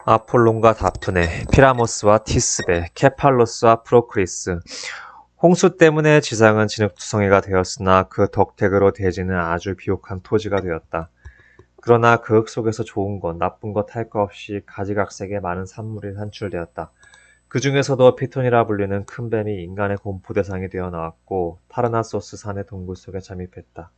아폴론과 다프네, 피라모스와 티스베, 케팔로스와 프로크리스. 홍수 때문에 지상은 진흙투성이가 되었으나 그 덕택으로 대지는 아주 비옥한 토지가 되었다. 그러나 그 흙 속에서 좋은 것, 나쁜 것 할 것 없이 가지각색의 많은 산물이 산출되었다. 그 중에서도 피톤이라 불리는 큰 뱀이 인간의 공포 대상이 되어 나왔고 파르나소스 산의 동굴 속에 잠입했다.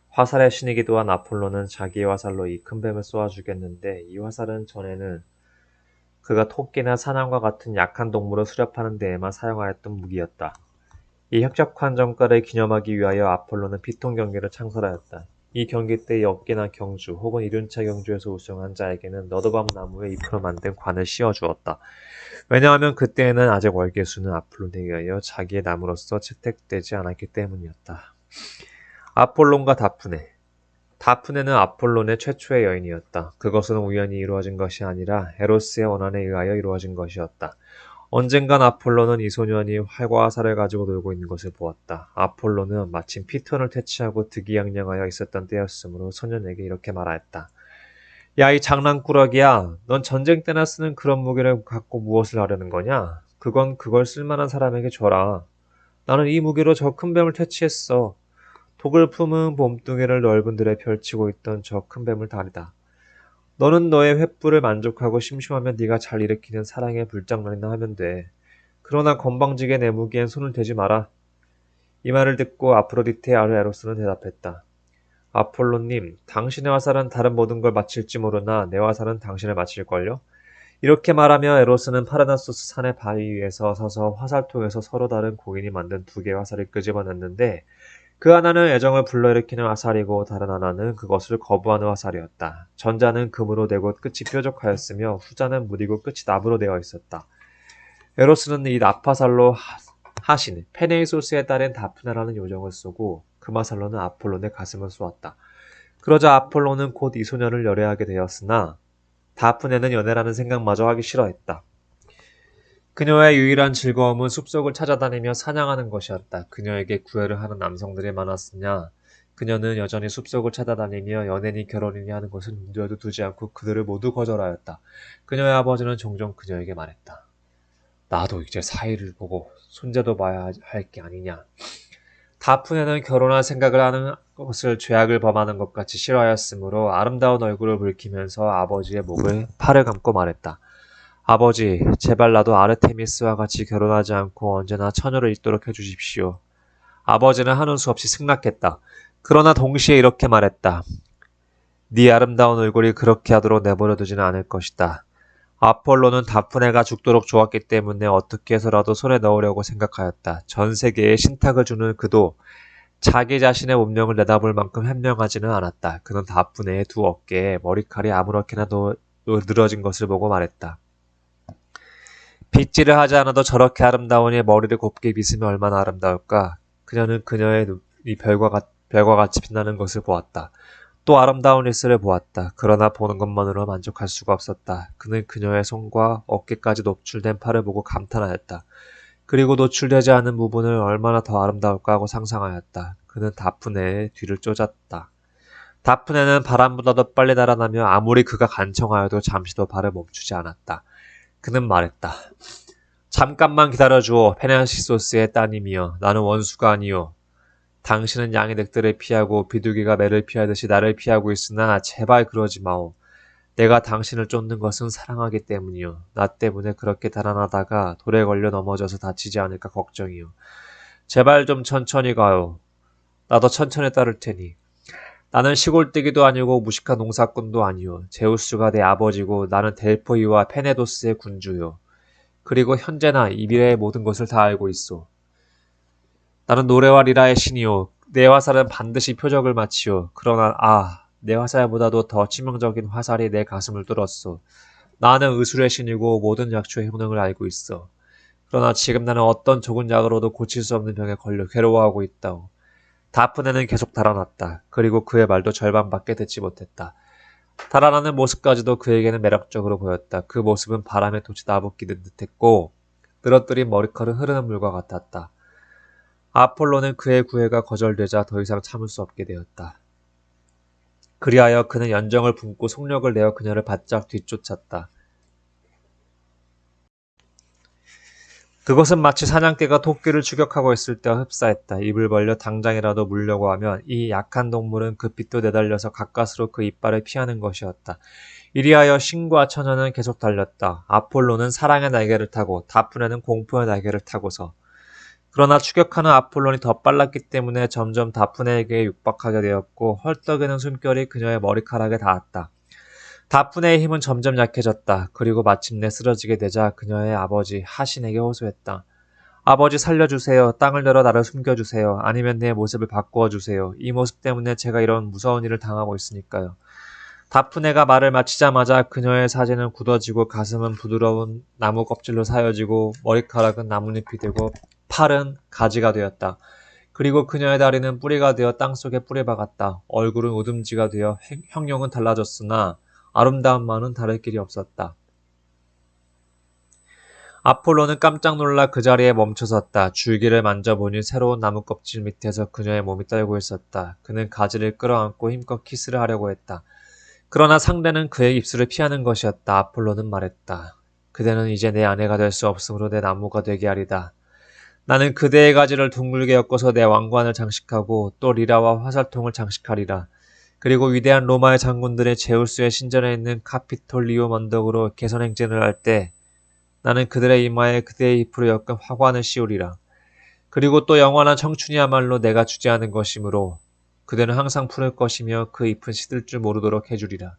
화살의 신이기도 한 아폴로는 자기의 화살로 이 큰 뱀을 쏘아 죽였는데 이 화살은 전에는 그가 토끼나 사냥과 같은 약한 동물을 수렵하는 데에만 사용하였던 무기였다. 이 혁혁한 전과를 기념하기 위하여 아폴로는 피톤 경기를 창설하였다. 이 경기 때 엽기나 경주 혹은 이륜차 경주에서 우승한 자에게는 너드밤 나무의 잎으로 만든 관을 씌워주었다. 왜냐하면 그때에는 아직 월계수는 아폴론에 의하여 자기의 나무로서 채택되지 않았기 때문이었다. 아폴론과 다프네. 다프네는 아폴론의 최초의 여인이었다. 그것은 우연히 이루어진 것이 아니라 에로스의 원한에 의하여 이루어진 것이었다. 언젠간 아폴로는 이 소년이 활과 화살을 가지고 놀고 있는 것을 보았다. 아폴로는 마침 피톤을 퇴치하고 득이양양하여 있었던 때였으므로 소년에게 이렇게 말하였다. 야, 이 장난꾸러기야. 넌 전쟁 때나 쓰는 그런 무기를 갖고 무엇을 하려는 거냐? 그걸 쓸만한 사람에게 줘라. 나는 이 무기로 저 큰 뱀을 퇴치했어. 독을 품은 몸뚱이를 넓은 들에 펼치고 있던 저 큰 뱀을 다리다. 너는 너의 횃불을 만족하고 심심하면 네가 잘 일으키는 사랑의 불장난이나 하면 돼. 그러나 건방지게 내 무기엔 손을 대지 마라. 이 말을 듣고 아프로디테의 아들 에로스는 대답했다. 아폴로님, 당신의 화살은 다른 모든 걸 마칠지 모르나 내 화살은 당신을 마칠걸요? 이렇게 말하며 에로스는 파르나소스 산의 바위 위에서 서서 화살통에서 서로 다른 고인이 만든 두 개의 화살을 끄집어냈는데 그 하나는 애정을 불러일으키는 화살이고 다른 하나는 그것을 거부하는 화살이었다. 전자는 금으로 되고 끝이 뾰족하였으며 후자는 무디고 끝이 나무로 되어 있었다. 에로스는 이 납화살로 하신 페네이소스에 따른 다프네라는 요정을 쏘고 금화살로는 아폴론의 가슴을 쏘았다. 그러자 아폴론은 곧 이 소년을 열애하게 되었으나 다프네는 연애라는 생각마저 하기 싫어했다. 그녀의 유일한 즐거움은 숲속을 찾아다니며 사냥하는 것이었다. 그녀에게 구애를 하는 남성들이 많았으나 그녀는 여전히 숲속을 찾아다니며 연애니 결혼이니 하는 것을 눈여도 두지 않고 그들을 모두 거절하였다. 그녀의 아버지는 종종 그녀에게 말했다. 나도 이제 사이를 보고 손자도 봐야 할 게 아니냐. 다프네는 결혼할 생각을 하는 것을 죄악을 범하는 것 같이 싫어하였으므로 아름다운 얼굴을 붉히면서 아버지의 목을 팔을 감고 말했다. 아버지, 제발 나도 아르테미스와 같이 결혼하지 않고 언제나 처녀를 있도록 해주십시오. 아버지는 하는 수 없이 승낙했다. 그러나 동시에 이렇게 말했다. 네 아름다운 얼굴이 그렇게 하도록 내버려두지는 않을 것이다. 아폴로는 다프네가 죽도록 좋았기 때문에 어떻게 해서라도 손에 넣으려고 생각하였다. 전 세계에 신탁을 주는 그도 자기 자신의 운명을 내다볼 만큼 현명하지는 않았다. 그는 다프네의 두 어깨에 머리칼이 아무렇게나 늘어진 것을 보고 말했다. 빗질을 하지 않아도 저렇게 아름다우니 머리를 곱게 빗으면 얼마나 아름다울까. 그녀는 그녀의 눈이 별과 같이 빛나는 것을 보았다. 또 아름다운 일스를 보았다. 그러나 보는 것만으로 만족할 수가 없었다. 그는 그녀의 손과 어깨까지 노출된 팔을 보고 감탄하였다. 그리고 노출되지 않은 부분을 얼마나 더 아름다울까 하고 상상하였다. 그는 다프네의 뒤를 쫓았다. 다프네는 바람보다도 빨리 달아나며 아무리 그가 간청하여도 잠시도 발을 멈추지 않았다. 그는 말했다. 잠깐만 기다려주오, 페네시소스의 따님이여. 나는 원수가 아니오. 당신은 양의 늑대를 피하고 비둘기가 매를 피하듯이 나를 피하고 있으나 제발 그러지 마오. 내가 당신을 쫓는 것은 사랑하기 때문이오. 나 때문에 그렇게 달아나다가 돌에 걸려 넘어져서 다치지 않을까 걱정이오. 제발 좀 천천히 가요. 나도 천천히 따를 테니. 나는 시골뜨기도 아니고 무식한 농사꾼도 아니오. 제우스가 내 아버지고 나는 델포이와 페네도스의 군주요. 그리고 현재나 이 미래의 모든 것을 다 알고 있소. 나는 노래와 리라의 신이오. 내 화살은 반드시 표적을 마치오. 그러나 내 화살보다도 더 치명적인 화살이 내 가슴을 뚫었소. 나는 의술의 신이고 모든 약초의 효능을 알고 있어. 그러나 지금 나는 어떤 좋은 약으로도 고칠 수 없는 병에 걸려 괴로워하고 있다오. 다프네는 계속 달아났다. 그리고 그의 말도 절반밖에 듣지 못했다. 달아나는 모습까지도 그에게는 매력적으로 보였다. 그 모습은 바람에 돋이 나부끼는 듯했고 늘어뜨린 머리칼은 흐르는 물과 같았다. 아폴로는 그의 구애가 거절되자 더 이상 참을 수 없게 되었다. 그리하여 그는 연정을 붓고 속력을 내어 그녀를 바짝 뒤쫓았다. 그것은 마치 사냥개가 토끼를 추격하고 있을 때와 흡사했다. 입을 벌려 당장이라도 물려고 하면 이 약한 동물은 그 빛도 내달려서 가까스로 그 이빨을 피하는 것이었다. 이리하여 신과 처녀는 계속 달렸다. 아폴로는 사랑의 날개를 타고 다프네는 공포의 날개를 타고서. 그러나 추격하는 아폴론이 더 빨랐기 때문에 점점 다프네에게 육박하게 되었고 헐떡이는 숨결이 그녀의 머리카락에 닿았다. 다프네의 힘은 점점 약해졌다. 그리고 마침내 쓰러지게 되자 그녀의 아버지 하신에게 호소했다. 아버지 살려주세요. 땅을 내려 나를 숨겨주세요. 아니면 내 모습을 바꾸어주세요. 이 모습 때문에 제가 이런 무서운 일을 당하고 있으니까요. 다프네가 말을 마치자마자 그녀의 사지는 굳어지고 가슴은 부드러운 나무 껍질로 사여지고 머리카락은 나뭇잎이 되고 팔은 가지가 되었다. 그리고 그녀의 다리는 뿌리가 되어 땅속에 뿌리박았다. 얼굴은 우듬지가 되어 형용은 달라졌으나 아름다움만은 다를 길이 없었다. 아폴로는 깜짝 놀라 그 자리에 멈춰섰다. 줄기를 만져보니 새로운 나무 껍질 밑에서 그녀의 몸이 떨고 있었다. 그는 가지를 끌어안고 힘껏 키스를 하려고 했다. 그러나 상대는 그의 입술을 피하는 것이었다. 아폴로는 말했다. 그대는 이제 내 아내가 될 수 없으므로 내 나무가 되게 하리다. 나는 그대의 가지를 둥글게 엮어서 내 왕관을 장식하고 또 리라와 화살통을 장식하리라. 그리고 위대한 로마의 장군들의 제우스의 신전에 있는 카피톨리오 언덕으로 개선행진을 할 때 나는 그들의 이마에 그대의 잎으로 엮은 화관을 씌우리라. 그리고 또 영원한 청춘이야말로 내가 주재하는 것이므로 그대는 항상 푸를 것이며 그 잎은 시들 줄 모르도록 해주리라.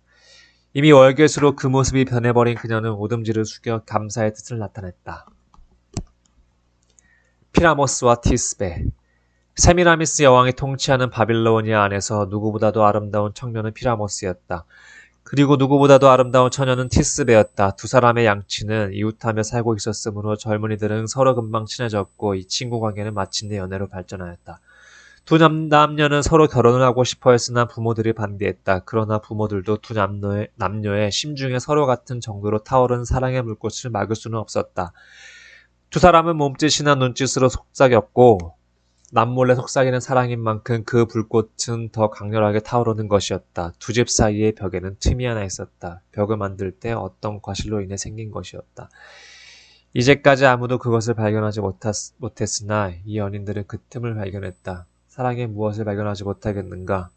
이미 월계수로 그 모습이 변해버린 그녀는 오듬지를 숙여 감사의 뜻을 나타냈다. 피라모스와 티스베. 세미라미스 여왕이 통치하는 바빌로니아 안에서 누구보다도 아름다운 청년은 피라모스였다. 그리고 누구보다도 아름다운 처녀는 티스베였다. 두 사람의 양치는 이웃하며 살고 있었으므로 젊은이들은 서로 금방 친해졌고 이 친구 관계는 마침내 연애로 발전하였다. 두 남녀는 서로 결혼을 하고 싶어 했으나 부모들이 반대했다. 그러나 부모들도 두 남녀의 심중에 서로 같은 정도로 타오른 사랑의 물꽃을 막을 수는 없었다. 두 사람은 몸짓이나 눈짓으로 속삭였고 남몰래 속삭이는 사랑인 만큼 그 불꽃은 더 강렬하게 타오르는 것이었다. 두 집 사이의 벽에는 틈이 하나 있었다. 벽을 만들 때 어떤 과실로 인해 생긴 것이었다. 이제까지 아무도 그것을 발견하지 못했으나 이 연인들은 그 틈을 발견했다. 사랑의 무엇을 발견하지 못하겠는가?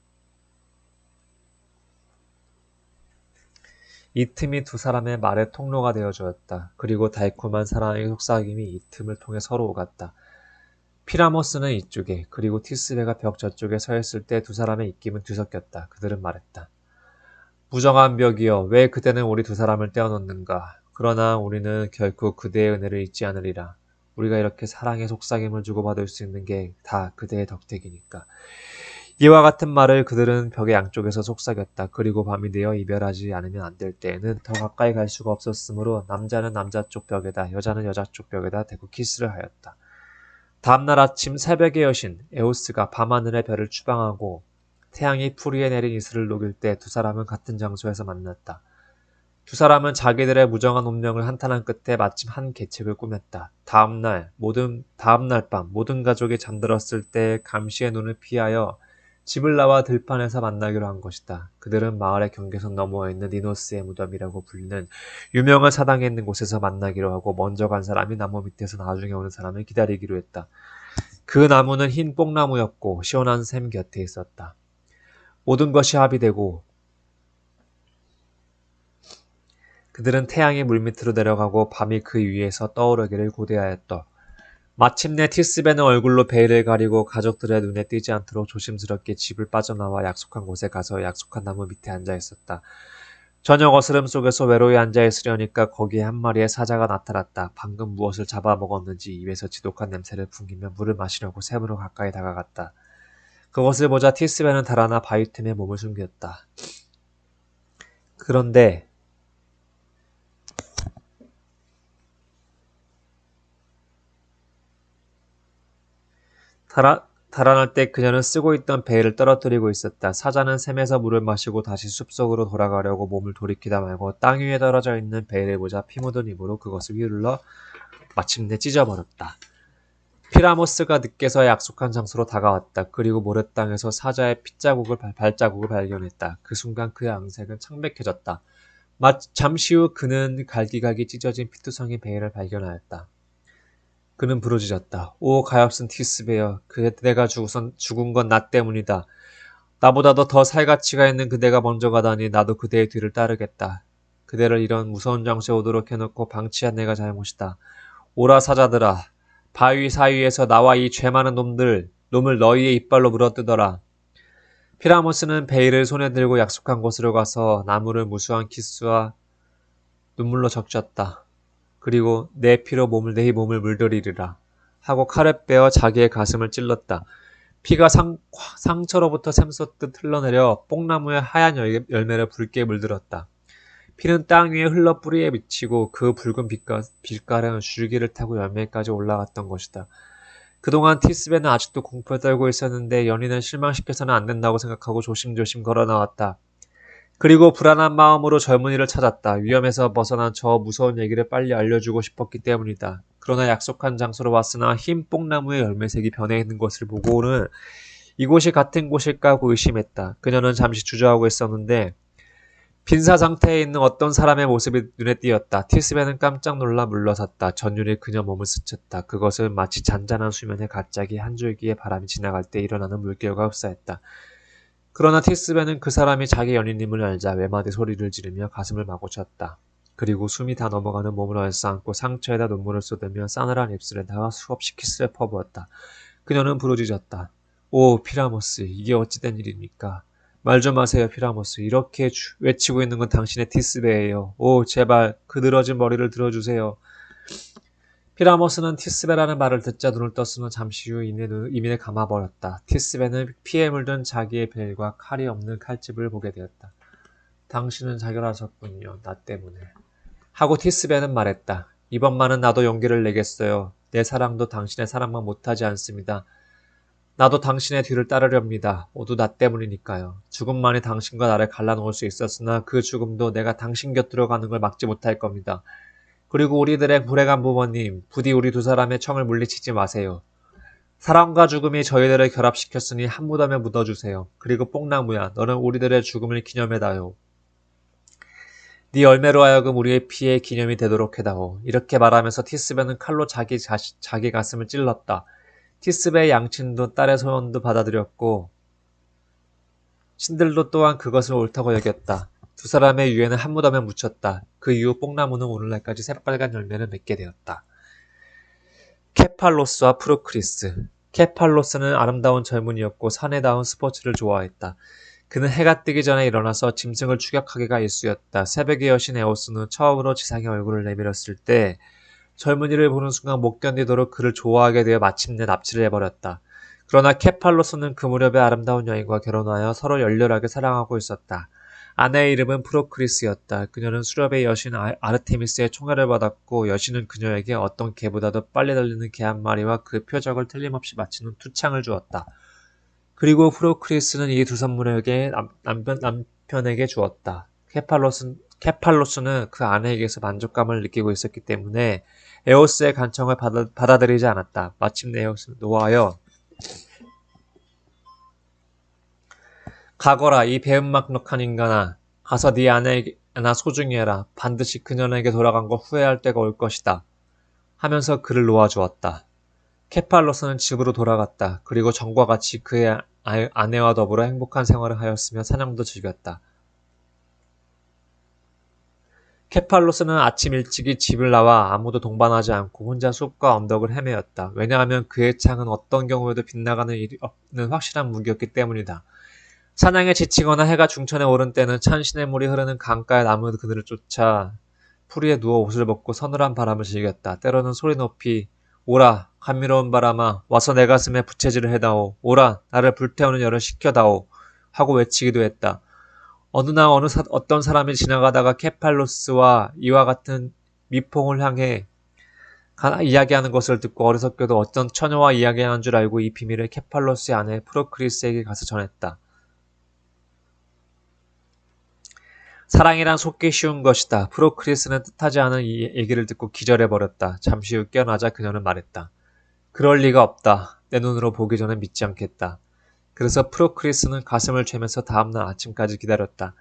이 틈이 두 사람의 말의 통로가 되어주었다. 그리고 달콤한 사랑의 속삭임이 이 틈을 통해 서로 오갔다. 피라모스는 이쪽에 그리고 티스베가 벽 저쪽에 서 있을 때 두 사람의 입김은 뒤섞였다. 그들은 말했다. 무정한 벽이여 왜 그대는 우리 두 사람을 떼어놓는가. 그러나 우리는 결코 그대의 은혜를 잊지 않으리라. 우리가 이렇게 사랑의 속삭임을 주고받을 수 있는 게 다 그대의 덕택이니까. 이와 같은 말을 그들은 벽의 양쪽에서 속삭였다. 그리고 밤이 되어 이별하지 않으면 안 될 때에는 더 가까이 갈 수가 없었으므로 남자는 남자 쪽 벽에다 여자는 여자 쪽 벽에다 대고 키스를 하였다. 다음날 아침 새벽의 여신 에오스가 밤하늘의 별을 추방하고 태양이 풀 위에 내린 이슬을 녹일 때 두 사람은 같은 장소에서 만났다. 두 사람은 자기들의 무정한 운명을 한탄한 끝에 마침 한 계책을 꾸몄다. 다음날 밤 모든 가족이 잠들었을 때 감시의 눈을 피하여 집을 나와 들판에서 만나기로 한 것이다. 그들은 마을의 경계선 너머에 있는 니노스의 무덤이라고 불리는 유명한 사당에 있는 곳에서 만나기로 하고 먼저 간 사람이 나무 밑에서 나중에 오는 사람을 기다리기로 했다. 그 나무는 흰 뽕나무였고 시원한 샘 곁에 있었다. 모든 것이 합의되고 그들은 태양이 물밑으로 내려가고 밤이 그 위에서 떠오르기를 고대하였다. 마침내 티스베는 얼굴로 베일을 가리고 가족들의 눈에 띄지 않도록 조심스럽게 집을 빠져나와 약속한 곳에 가서 약속한 나무 밑에 앉아 있었다. 저녁 어스름 속에서 외로이 앉아 있으려니까 거기에 한 마리의 사자가 나타났다. 방금 무엇을 잡아먹었는지 입에서 지독한 냄새를 풍기며 물을 마시려고 샘으로 가까이 다가갔다. 그것을 보자 티스베는 달아나 바위 틈에 몸을 숨겼다. 그런데 달아날 때 그녀는 쓰고 있던 베일을 떨어뜨리고 있었다. 사자는 샘에서 물을 마시고 다시 숲속으로 돌아가려고 몸을 돌이키다 말고 땅 위에 떨어져 있는 베일을 보자 피 묻은 입으로 그것을 휘둘러 마침내 찢어버렸다. 피라모스가 늦게서 약속한 장소로 다가왔다. 그리고 모래땅에서 사자의 발자국을 발견했다. 그 순간 그의 앙색은 창백해졌다. 잠시 후 그는 갈기갈기 찢어진 피투성이 베일을 발견하였다. 그는 부르짖었다. 오 가엾은 티스베여. 그대가 죽은 건 나 때문이다. 나보다도 더 살가치가 있는 그대가 먼저 가다니 나도 그대의 뒤를 따르겠다. 그대를 이런 무서운 장소에 오도록 해놓고 방치한 내가 잘못이다. 오라 사자들아. 바위 사이에서 나와 이 죄 많은 놈을 너희의 이빨로 물어뜯어라. 피라모스는 베일을 손에 들고 약속한 곳으로 가서 나무를 무수한 키스와 눈물로 적셨다. 그리고 내 피로 내 몸을 물들이리라. 하고 칼을 빼어 자기의 가슴을 찔렀다. 피가 상처로부터 샘솟듯 흘러내려 뽕나무의 하얀 열매를 붉게 물들었다. 피는 땅 위에 흘러 뿌리에 미치고 그 붉은 빛깔은 줄기를 타고 열매까지 올라갔던 것이다. 그동안 티스베는 아직도 공포에 떨고 있었는데 연인을 실망시켜서는 안 된다고 생각하고 조심조심 걸어 나왔다. 그리고 불안한 마음으로 젊은이를 찾았다. 위험에서 벗어난 저 무서운 얘기를 빨리 알려주고 싶었기 때문이다. 그러나 약속한 장소로 왔으나 흰 뽕나무의 열매색이 변해 있는 것을 보고는 이곳이 같은 곳일까 하고 의심했다. 그녀는 잠시 주저하고 있었는데 빈사 상태에 있는 어떤 사람의 모습이 눈에 띄었다. 티스베는 깜짝 놀라 물러섰다. 전율이 그녀 몸을 스쳤다. 그것은 마치 잔잔한 수면에 갑자기 한 줄기의 바람이 지나갈 때 일어나는 물결과 흡사했다. 그러나 티스베는 그 사람이 자기 연인임을 알자 외마디 소리를 지르며 가슴을 마구 쳤다. 그리고 숨이 다 넘어가는 몸을 얼싸안고 상처에다 눈물을 쏟으며 싸늘한 입술에다가 수없이 키스를 퍼부었다. 그녀는 부르짖었다. 오 피라모스, 이게 어찌된 일입니까? 말 좀 하세요 피라모스. 이렇게 외치고 있는 건 당신의 티스베예요. 오 제발 그 늘어진 머리를 들어주세요. 피라모스는 티스베라는 말을 듣자 눈을 떴으나 잠시 후 이민에 감아버렸다. 티스베는 피에 물든 자기의 벨과 칼이 없는 칼집을 보게 되었다. 당신은 자결하셨군요. 나 때문에. 하고 티스베는 말했다. 이번만은 나도 용기를 내겠어요. 내 사랑도 당신의 사랑만 못하지 않습니다. 나도 당신의 뒤를 따르렵니다. 모두 나 때문이니까요. 죽음만이 당신과 나를 갈라놓을 수 있었으나 그 죽음도 내가 당신 곁으로 가는 걸 막지 못할 겁니다. 그리고 우리들의 불행한 부모님, 부디 우리 두 사람의 청을 물리치지 마세요. 사랑과 죽음이 저희들을 결합시켰으니 한 무덤에 묻어주세요. 그리고 뽕나무야, 너는 우리들의 죽음을 기념해다오. 네 열매로 하여금 우리의 피의 기념이 되도록 해다오. 이렇게 말하면서 티스베는 칼로 자기 가슴을 찔렀다. 티스베의 양친도 딸의 소원도 받아들였고 신들도 또한 그것을 옳다고 여겼다. 두 사람의 유해는 한 무덤에 묻혔다. 그 이후 뽕나무는 오늘날까지 새빨간 열매를 맺게 되었다. 케팔로스와 프로크리스. 케팔로스는 아름다운 젊은이였고 사내다운 스포츠를 좋아했다. 그는 해가 뜨기 전에 일어나서 짐승을 추격하기가 일쑤였다. 새벽의 여신 에오스는 처음으로 지상에 얼굴을 내밀었을 때 젊은이를 보는 순간 못 견디도록 그를 좋아하게 되어 마침내 납치를 해버렸다. 그러나 케팔로스는 그 무렵에 아름다운 여인과 결혼하여 서로 열렬하게 사랑하고 있었다. 아내의 이름은 프로크리스였다. 그녀는 수렵의 여신 아르테미스의 총애를 받았고 여신은 그녀에게 어떤 개보다도 빨리 달리는 개 한 마리와 그 표적을 틀림없이 맞추는 투창을 주었다. 그리고 프로크리스는 이 두 선물에게 남편에게 주었다. 케팔로스는 그 아내에게서 만족감을 느끼고 있었기 때문에 에오스의 간청을 받아들이지 않았다. 마침내 에오스는 노하여 가거라 이 배은막락한 인간아. 가서 네 아내나 소중히 해라. 반드시 그녀에게 돌아간 거 후회할 때가 올 것이다. 하면서 그를 놓아주었다. 케팔로스는 집으로 돌아갔다. 그리고 전과 같이 그의 아내와 더불어 행복한 생활을 하였으며 사냥도 즐겼다. 케팔로스는 아침 일찍이 집을 나와 아무도 동반하지 않고 혼자 숲과 언덕을 헤매었다. 왜냐하면 그의 창은 어떤 경우에도 빗나가는 일이 없는 확실한 무기였기 때문이다. 사냥에 지치거나 해가 중천에 오른 때는 찬 시냇물이 흐르는 강가의 나무 그늘을 쫓아 풀위에 누워 옷을 벗고 서늘한 바람을 즐겼다. 때로는 소리 높이 오라 감미로운 바람아 와서 내 가슴에 부채질을 해다오. 오라 나를 불태우는 열을 식혀다오. 하고 외치기도 했다. 어느 날 어떤 사람이 지나가다가 케팔로스와 이와 같은 미풍을 향해 이야기하는 것을 듣고 어리석게도 어떤 처녀와 이야기하는 줄 알고 이 비밀을 케팔로스의 아내 프로크리스에게 가서 전했다. 사랑이란 속기 쉬운 것이다. 프로크리스는 뜻하지 않은 이 얘기를 듣고 기절해버렸다. 잠시 후 깨어나자 그녀는 말했다. 그럴 리가 없다. 내 눈으로 보기 전에 믿지 않겠다. 그래서 프로크리스는 가슴을 죄면서 다음날 아침까지 기다렸다.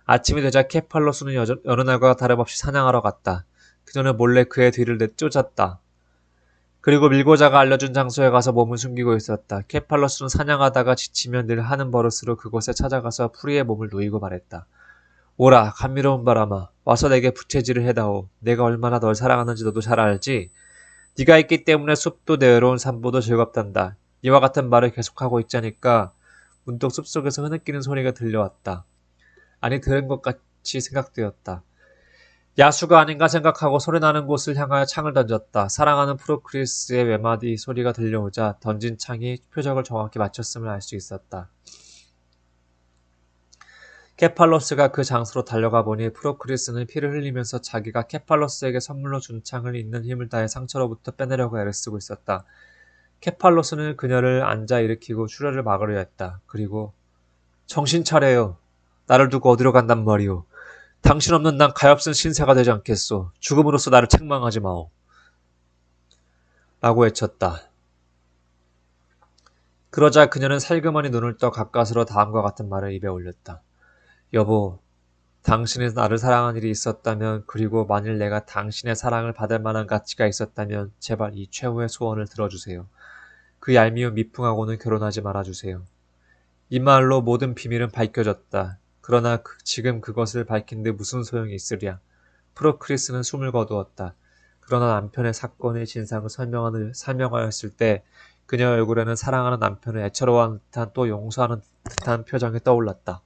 아침이 되자 케팔로스는 여느 날과 다름없이 사냥하러 갔다. 그녀는 몰래 그의 뒤를 쫓았다. 그리고 밀고자가 알려준 장소에 가서 몸을 숨기고 있었다. 케팔러스는 사냥하다가 지치면 늘 하는 버릇으로 그곳에 찾아가서 프리의 몸을 누이고 말했다. 오라, 감미로운 바람아. 와서 내게 부채질을 해다오. 내가 얼마나 널 사랑하는지 너도 잘 알지? 네가 있기 때문에 숲도 내외로운 산보도 즐겁단다. 이와 같은 말을 계속하고 있자니까 문득 숲속에서 흐느끼는 소리가 들려왔다. 아니 들은 것 같이 생각되었다. 야수가 아닌가 생각하고 소리나는 곳을 향하여 창을 던졌다. 사랑하는 프로크리스의 외마디 소리가 들려오자 던진 창이 표적을 정확히 맞췄음을 알 수 있었다. 케팔로스가 그 장소로 달려가 보니 프로크리스는 피를 흘리면서 자기가 케팔로스에게 선물로 준 창을 있는 힘을 다해 상처로부터 빼내려고 애를 쓰고 있었다. 케팔로스는 그녀를 앉아 일으키고 출혈을 막으려 했다. 그리고 정신 차려요. 나를 두고 어디로 간단 말이오. 당신 없는 난 가엾은 신세가 되지 않겠소. 죽음으로써 나를 책망하지 마오. 라고 외쳤다. 그러자 그녀는 살그머니 눈을 떠 가까스로 다음과 같은 말을 입에 올렸다. 여보, 당신이 나를 사랑한 일이 있었다면, 그리고 만일 내가 당신의 사랑을 받을 만한 가치가 있었다면 제발 이 최후의 소원을 들어주세요. 그 얄미운 미풍하고는 결혼하지 말아주세요. 이 말로 모든 비밀은 밝혀졌다. 그러나 지금 그것을 밝힌 데 무슨 소용이 있으랴. 프로크리스는 숨을 거두었다. 그러나 남편의 사건의 진상을 설명하였을 때 그녀의 얼굴에는 사랑하는 남편을 애처로워하는 듯한 또 용서하는 듯한 표정이 떠올랐다.